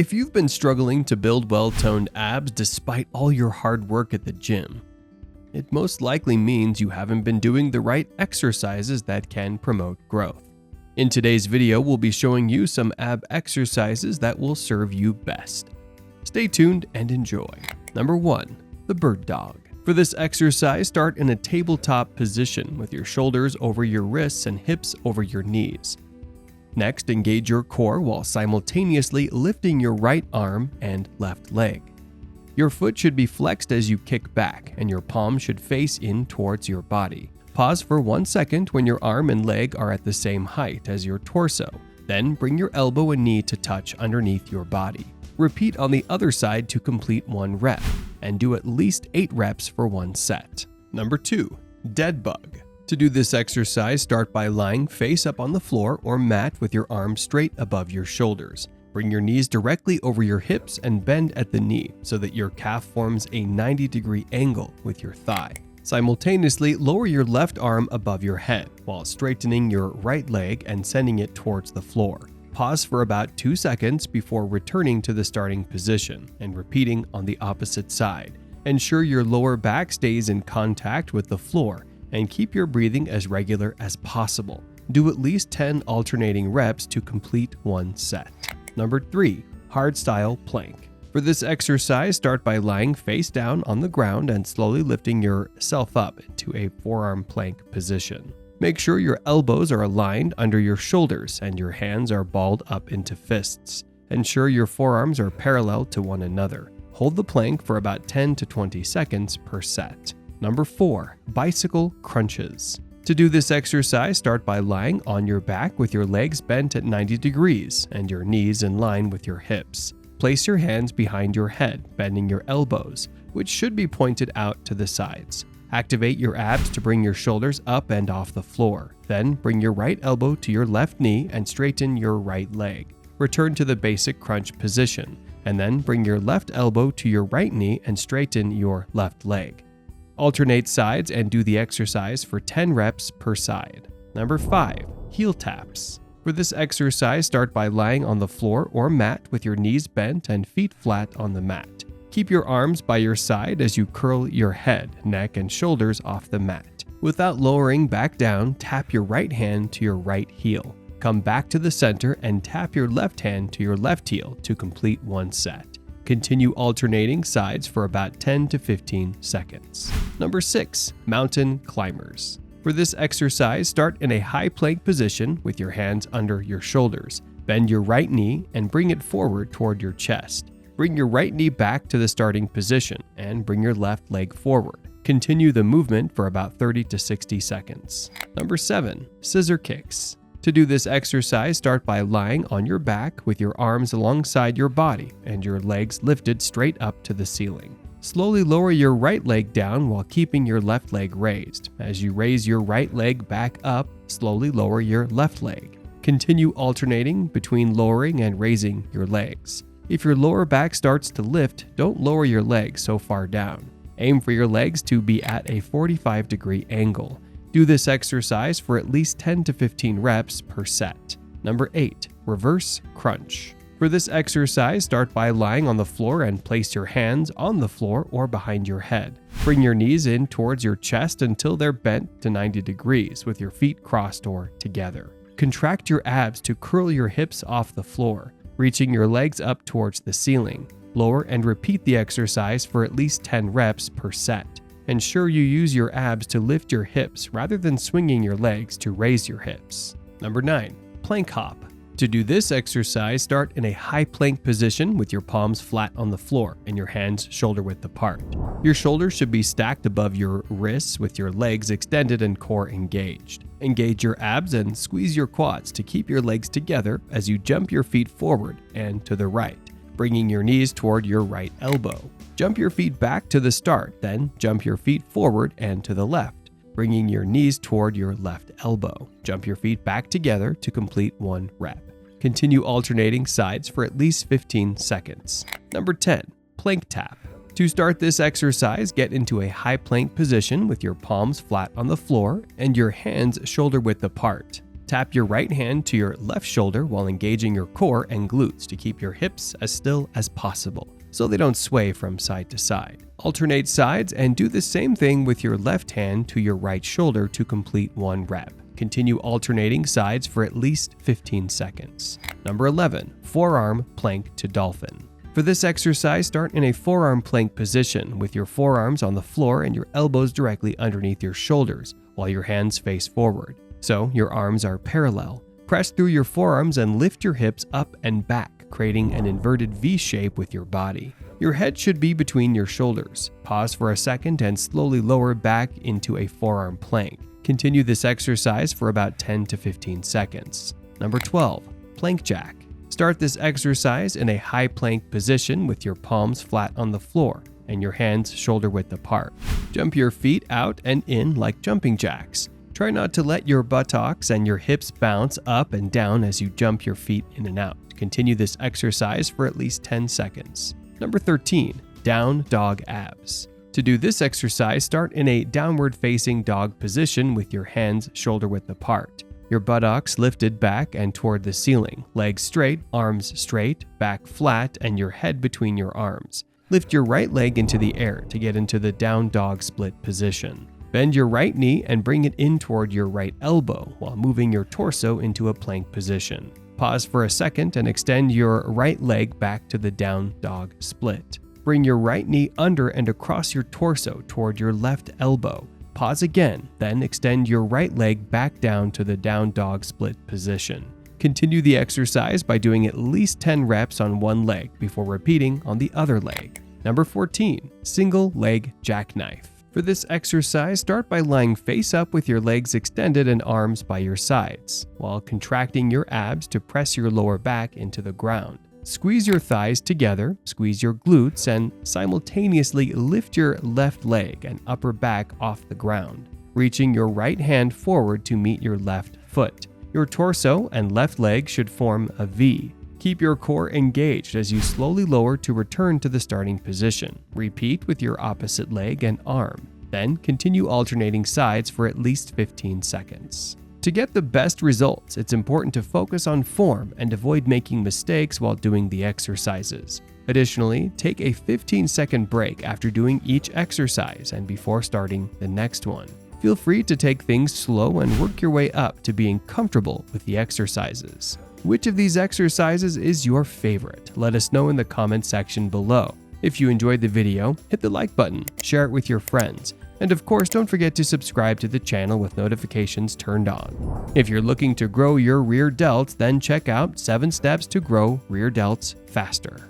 If you've been struggling to build well-toned abs despite all your hard work at the gym, it most likely means you haven't been doing the right exercises that can promote growth. In today's video, we'll be showing you some ab exercises that will serve you best. Stay tuned and enjoy. Number 1. The bird dog. For this exercise, start in a tabletop position with your shoulders over your wrists and hips over your knees. Next, engage your core while simultaneously lifting your right arm and left leg. Your foot should be flexed as you kick back, and your palm should face in towards your body. Pause for 1 second when your arm and leg are at the same height as your torso. Then bring your elbow and knee to touch underneath your body. Repeat on the other side to complete 1 rep, and do at least 8 reps for 1 set. Number 2. Dead bug. To do this exercise, start by lying face up on the floor or mat with your arms straight above your shoulders. Bring your knees directly over your hips and bend at the knee so that your calf forms a 90-degree angle with your thigh. Simultaneously, lower your left arm above your head while straightening your right leg and sending it towards the floor. Pause for about 2 seconds before returning to the starting position and repeating on the opposite side. Ensure your lower back stays in contact with the floor and keep your breathing as regular as possible. Do at least 10 alternating reps to complete 1 set. Number 3. Hardstyle plank. For this exercise, start by lying face down on the ground and slowly lifting yourself up into a forearm plank position. Make sure your elbows are aligned under your shoulders and your hands are balled up into fists. Ensure your forearms are parallel to one another. Hold the plank for about 10 to 20 seconds per set. Number 4. Bicycle crunches. To do this exercise, start by lying on your back with your legs bent at 90 degrees and your knees in line with your hips. Place your hands behind your head, bending your elbows, which should be pointed out to the sides. Activate your abs to bring your shoulders up and off the floor. Then bring your right elbow to your left knee and straighten your right leg. Return to the basic crunch position, and then bring your left elbow to your right knee and straighten your left leg. Alternate sides and do the exercise for 10 reps per side. Number 5. Heel taps. For this exercise, start by lying on the floor or mat with your knees bent and feet flat on the mat. Keep your arms by your side as you curl your head, neck, and shoulders off the mat. Without lowering back down, tap your right hand to your right heel. Come back to the center and tap your left hand to your left heel to complete 1 set. Continue alternating sides for about 10 to 15 seconds. Number 6. Mountain climbers. For this exercise, start in a high plank position with your hands under your shoulders. Bend your right knee and bring it forward toward your chest. Bring your right knee back to the starting position and bring your left leg forward. Continue the movement for about 30 to 60 seconds. Number 7. Scissor kicks. To do this exercise, start by lying on your back with your arms alongside your body and your legs lifted straight up to the ceiling. Slowly lower your right leg down while keeping your left leg raised. As you raise your right leg back up, slowly lower your left leg. Continue alternating between lowering and raising your legs. If your lower back starts to lift, don't lower your legs so far down. Aim for your legs to be at a 45-degree angle. Do this exercise for at least 10 to 15 reps per set. Number 8. Reverse crunch. For this exercise, start by lying on the floor and place your hands on the floor or behind your head. Bring your knees in towards your chest until they're bent to 90 degrees with your feet crossed or together. Contract your abs to curl your hips off the floor, reaching your legs up towards the ceiling. Lower and repeat the exercise for at least 10 reps per set. Ensure you use your abs to lift your hips rather than swinging your legs to raise your hips. Number 9. Plank hop. To do this exercise, start in a high plank position with your palms flat on the floor and your hands shoulder-width apart. Your shoulders should be stacked above your wrists with your legs extended and core engaged. Engage your abs and squeeze your quads to keep your legs together as you jump your feet forward and to the right, bringing your knees toward your right elbow. Jump your feet back to the start, then jump your feet forward and to the left, bringing your knees toward your left elbow. Jump your feet back together to complete 1 rep. Continue alternating sides for at least 15 seconds. Number 10. Plank tap. To start this exercise, get into a high plank position with your palms flat on the floor and your hands shoulder width apart. Tap your right hand to your left shoulder while engaging your core and glutes to keep your hips as still as possible, so they don't sway from side to side. Alternate sides and do the same thing with your left hand to your right shoulder to complete 1 rep. Continue alternating sides for at least 15 seconds. Number 11. Forearm plank to dolphin. For this exercise, start in a forearm plank position with your forearms on the floor and your elbows directly underneath your shoulders while your hands face forward, so your arms are parallel. Press through your forearms and lift your hips up and back, creating an inverted V shape with your body. Your head should be between your shoulders. Pause for a second and slowly lower back into a forearm plank. Continue this exercise for about 10 to 15 seconds. Number 12. Plank jack. Start this exercise in a high plank position with your palms flat on the floor and your hands shoulder width apart. Jump your feet out and in like jumping jacks. Try not to let your buttocks and your hips bounce up and down as you jump your feet in and out. Continue this exercise for at least 10 seconds. Number 13. Down dog abs. To do this exercise, start in a downward-facing dog position with your hands shoulder width apart. Your buttocks lifted back and toward the ceiling, legs straight, arms straight, back flat, and your head between your arms. Lift your right leg into the air to get into the down dog split position. Bend your right knee and bring it in toward your right elbow while moving your torso into a plank position. Pause for a second and extend your right leg back to the down dog split. Bring your right knee under and across your torso toward your left elbow. Pause again, then extend your right leg back down to the down dog split position. Continue the exercise by doing at least 10 reps on one leg before repeating on the other leg. Number 14. Single leg jackknife. For this exercise, start by lying face up with your legs extended and arms by your sides, while contracting your abs to press your lower back into the ground. Squeeze your thighs together, squeeze your glutes, and simultaneously lift your left leg and upper back off the ground, reaching your right hand forward to meet your left foot. Your torso and left leg should form a V. Keep your core engaged as you slowly lower to return to the starting position. Repeat with your opposite leg and arm. Then continue alternating sides for at least 15 seconds. To get the best results, it's important to focus on form and avoid making mistakes while doing the exercises. Additionally, take a 15-second break after doing each exercise and before starting the next one. Feel free to take things slow and work your way up to being comfortable with the exercises. Which of these exercises is your favorite? Let us know in the comment section below. If you enjoyed the video, hit the like button, share it with your friends, and of course, don't forget to subscribe to the channel with notifications turned on. If you're looking to grow your rear delts, then check out 7 Steps to Grow Rear Delts Faster.